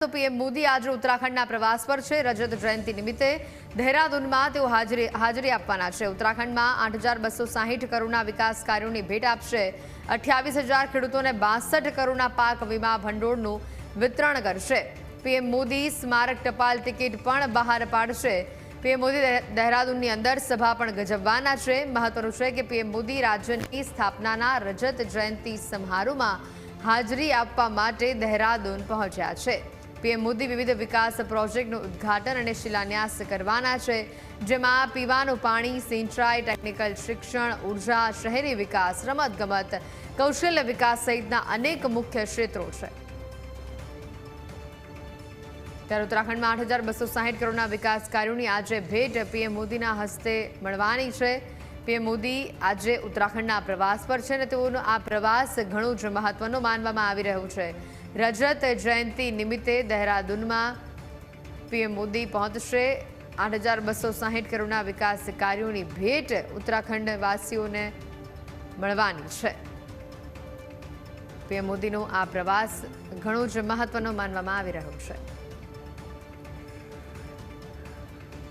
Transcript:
તો પીએમ મોદી આજે ઉત્તરાખંડના પ્રવાસ પર છે। રજત જયંતિ નિમિત્તે દેહરાદૂનમાં તેઓ હાજરી આપવાના છે। ઉત્તરાખંડમાં 8,260 કરોડના વિકાસ કાર્યોની ભેટ આપશે। 28,000 ખેડૂતોને 62 કરોડના પાક વીમા ભંડોળનું વિતરણ કરશે। પીએમ મોદી સ્મારક ટપાલ ટિકિટ પણ બહાર પાડશે। પીએમ મોદી દેહરાદૂનની અંદર સભા પણ ગજવવાના છે। મહત્વનું છે કે પીએમ મોદી રાજ્યની સ્થાપનાના રજત જયંતિ સમારોહમાં હાજરી આપવા માટે દેહરાદૂન પહોંચ્યા છે। પીએમ મોદી વિવિધ વિકાસ પ્રોજેક્ટનું ઉદ્ઘાટન અને શિલાન્યાસ કરવાના છે, જેમાં પીવાનું પાણી, સિંચાઈ, ટેકનિકલ શિક્ષણ, ઉર્જા, શહેરી વિકાસ, રમતગમત, કૌશલ્ય વિકાસ સહિતના અનેક મુખ્ય ક્ષેત્રો છે। ત્યારે ઉત્તરાખંડમાં 8,260 કરોડના વિકાસ કાર્યોની આજે ભેટ પીએમ મોદીના હસ્તે મળવાની છે। પીએમ મોદી આજે ઉત્તરાખંડના પ્રવાસ પર છે અને તેઓનો આ પ્રવાસ ઘણો જ મહત્વનો માનવામાં આવી રહ્યો છે। રજત જયંતિ નિમિત્તે દેહરાદૂનમાં પીએમ મોદી પહોંચશે। 8,260 કરોડના વિકાસ કાર્યોની ભેટ ઉત્તરાખંડવાસીઓને મળવાની છે। પીએમ મોદીનો આ પ્રવાસ ઘણો જ મહત્વનો માનવામાં આવી રહ્યો છે।